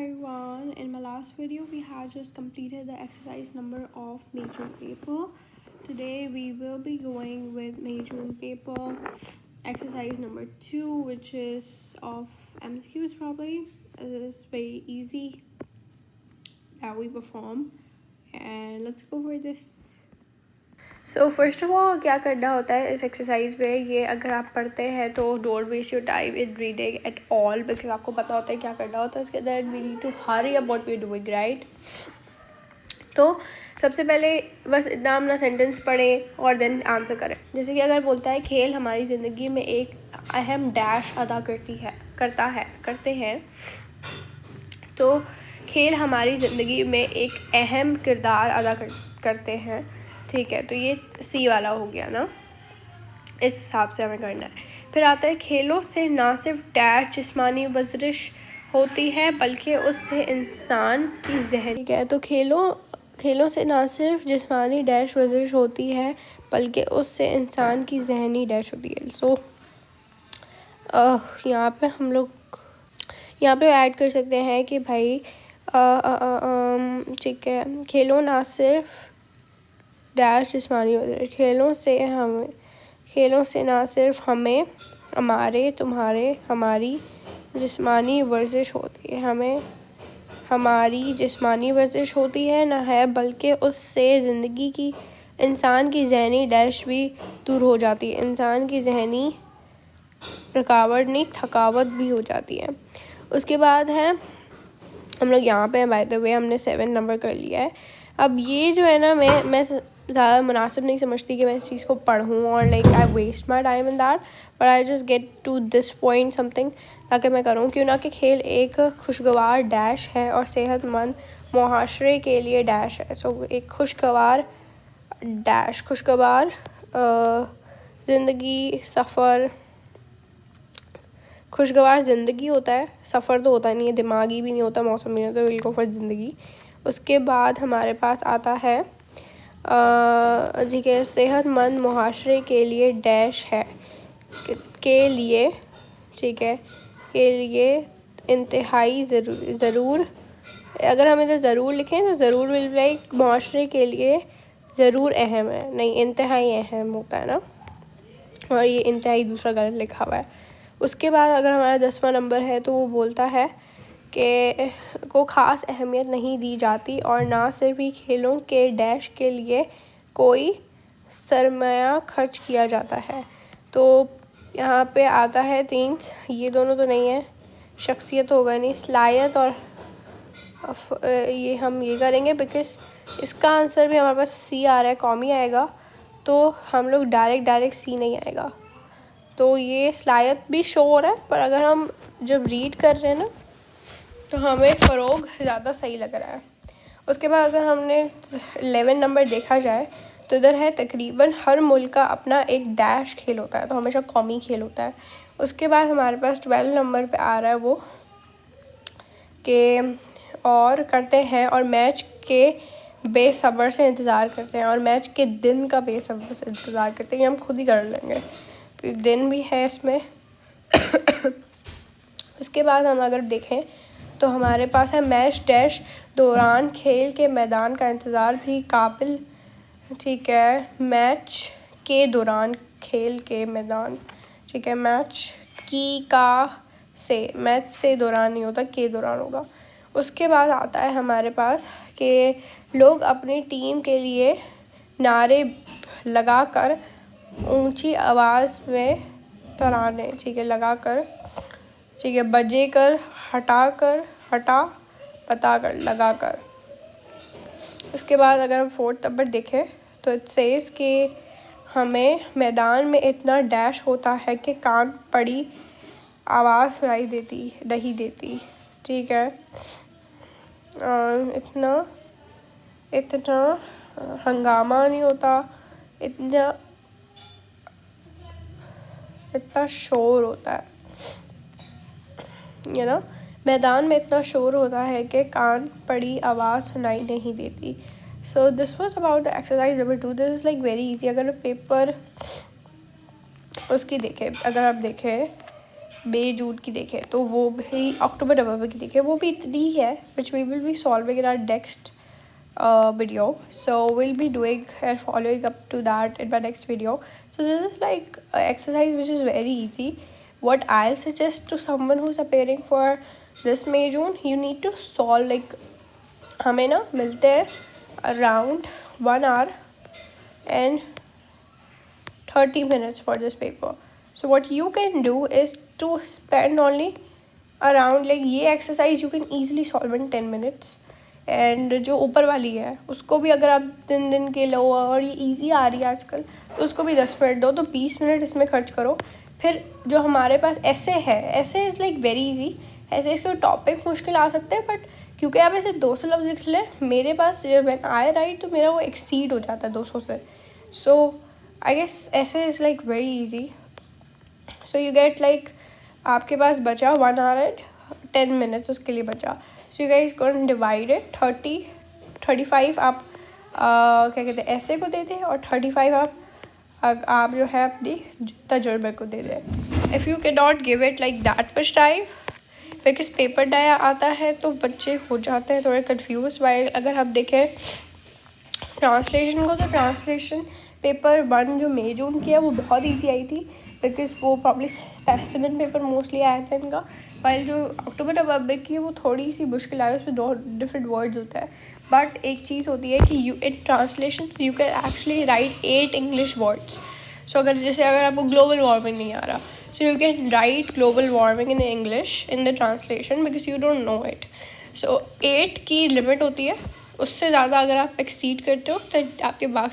everyone. In my last video we had just completed the exercise number of major paper. Today we will be going with major paper exercise number 2, which is of MCQs. Probably it is very easy that we perform, and let's go for this. So first of all क्या करना होता है इस exercise में, ये अगर आप पढ़ते हैं तो don't waste your time in reading at all, because आपको पता होता है क्या करना होता है. उसके अंदर we need to hurry about what we are doing, right. तो सबसे पहले बस इतना अपना सेंटेंस पढ़ें और देन आंसर करें. जैसे कि अगर बोलता है खेल हमारी ज़िंदगी में एक अहम डैश अदा करते हैं, तो खेल हमारी ज़िंदगी में एक अहम किरदार अदा करते हैं. ठीक है, तो ये सी वाला हो गया ना, इस हिसाब से हमें करना है. फिर आता है खेलों से ना सिर्फ डैश जिस्मानी वर्जिश होती है बल्कि उससे इंसान की जहनी. ठीक है, तो खेलों से ना सिर्फ जिस्मानी डैश वर्जिश होती है बल्कि उससे इंसान की जहनी डैश होती है. सो यहाँ पे हम लोग यहाँ पे ऐड कर सकते हैं कि भाई ठीक है, खेलों ना सिर्फ डैश जिस्मानी वर्जिश, खेलों से ना सिर्फ हमें हमारी जिस्मानी वर्जिश होती है, हमें हमारी जिस्मानी वर्जिश होती है ना है, बल्कि उससे ज़िंदगी की इंसान की जहनी डैश भी दूर हो जाती है. इंसान की जहनी रुकावट नहीं, थकावट भी हो जाती है. उसके बाद है हम लोग यहाँ पे बाय द वे हमने 7 नंबर कर लिया है. अब ये जो है ना, मैं ज़्यादा मुनासिब नहीं समझती कि मैं इस चीज़ को पढ़ूँ और like I waste my time in that, but I just get to this point something ताकि मैं करूँ. क्यों ना कि खेल एक खुशगवार डैश है और सेहतमंद मुआशरे के लिए डैश है. सो एक खुशगवार खुशगवार ज़िंदगी होता है. सफ़र तो होता नहीं है, दिमागी भी नहीं होता, मौसम भी नहीं होता, बिल्कुल फर्स्ट ज़िंदगी. उसके बाद हमारे पास आता है ठीक है, सेहतमंद मुआशरे के लिए डैश है के लिए, ठीक है, के लिए इंतहाई ज़रूर. अगर हम इधर ज़रूर लिखें तो ज़रूर विल लाइक मुआशरे के लिए ज़रूर अहम है, नहीं इंतहाई अहम होता है ना, और ये इंतहाई दूसरा गलत लिखा हुआ है. उसके बाद अगर हमारा 10वां नंबर है तो वो बोलता है कि को ख़ास अहमियत नहीं दी जाती और ना सिर्फ ही खेलों के डैश के लिए कोई सरमाया खर्च किया जाता है. तो यहाँ पे आता है 3, ये दोनों तो नहीं है, शख्सियत होगा नहीं, सलाहियत, और ये हम ये करेंगे बिकॉज इसका आंसर भी हमारे पास सी आ रहा है, कॉमी आएगा, तो हम लोग डायरेक्ट सी नहीं आएगा. तो ये सलाहियत भी शो हो रहा है, पर अगर हम जब रीड कर रहे हैं ना तो हमें फ़रोग ज़्यादा सही लग रहा है. उसके बाद अगर हमने 11 नंबर देखा जाए तो इधर है तकरीबन हर मुल्क का अपना एक डैश खेल होता है, तो हमेशा कौमी खेल होता है. उसके बाद हमारे पास 12 नंबर पे आ रहा है वो कि और करते हैं और मैच के बेसब्र से इंतज़ार करते हैं, और मैच के दिन का बेसब्र से इंतज़ार करते हैं. हम खुद ही कर लेंगे, दिन भी है इसमें. उसके बाद हम अगर देखें तो हमारे पास है मैच डैश दौरान खेल के मैदान का इंतज़ार भी काबिल. ठीक है, मैच के दौरान खेल के मैदान, ठीक है, मैच से दौरान नहीं होता, के दौरान होगा. उसके बाद आता है हमारे पास कि लोग अपनी टीम के लिए नारे लगाकर ऊंची आवाज़ में तराने, ठीक है, लगाकर, ठीक है, बजे कर, हटा पता कर, लगाकर. उसके बाद अगर हम 4 नंबर देखें तो इट सेज कि हमें मैदान में इतना डैश होता है कि कान पड़ी आवाज़ सुनाई नहीं देती. ठीक है, इतना हंगामा नहीं होता, इतना शोर होता है, you know? मैदान में इतना शोर होता है कि कान पड़ी आवाज़ सुनाई नहीं देती. So this was about the exercise number 2. This is like very easy. अगर पेपर उसकी देखें, अगर आप देखें मई जून की देखें तो वो भी अक्टूबर नवंबर की देखें, वो भी इतनी है which we will be solving in our next video. So we'll be doing and following up to that in my next video. So this is like a exercise which is very easy. What I'll suggest to someone who's appearing for this May June, you need to solve like हमें ना मिलते हैं around 1 hour and 30 minutes for this paper. So what you can do is to spend only around like ये exercise you can easily solve in 10 minutes. And जो ऊपर वाली है उसको भी अगर आप दिन के लो और ये इजी आ रही है आजकल तो उसको भी 10 मिनट दो, तो 20 मिनट इसमें खर्च करो। फिर जो हमारे पास ऐसे है, ऐसे इज़ लाइक वेरी इजी। ऐसे इसके टॉपिक मुश्किल आ सकते हैं बट क्योंकि आप ऐसे 200 लफ्ज़ लिख लें, मेरे पास व्हेन आई राइट तो मेरा वो एक्सीड हो जाता है 200 से। सो आई गेस ऐसे is like very easy. So you get like आपके पास बचा 1 hour and 10 minutes उसके लिए बचा। So you guys gonna divide it 35 आप क्या कहते हैं ऐसे को दे दें और 35 आप जो है अपनी तजुर्बे को दे दें। If you can not give it like that much time because paper डाया आता है तो बच्चे हो जाते हैं थोड़े कंफ्यूज। वाइल अगर आप देखें ट्रांसलेशन को, तो ट्रांसलेशन पेपर 1 जो मई जून की है वो बहुत ईजी आई थी बिकॉज वो प्रॉब्ली स्पेसिमेन पेपर मोस्टली आया था इनका। वाइल जो अक्टूबर नवंबर की है वो थोड़ी सी मुश्किल आई, उसमें 2 डिफरेंट वर्ड्स होता है। बट एक चीज़ होती है कि you in translation you can actually write 8 English words. So अगर आपको ग्लोबल वार्मिंग नहीं आ रहा, so you can write global warming in English in the translation because you don't know it. So 8 की लिमिट होती है, उससे ज़्यादा अगर आप एक्सीड करते हो तो आपके मार्क्स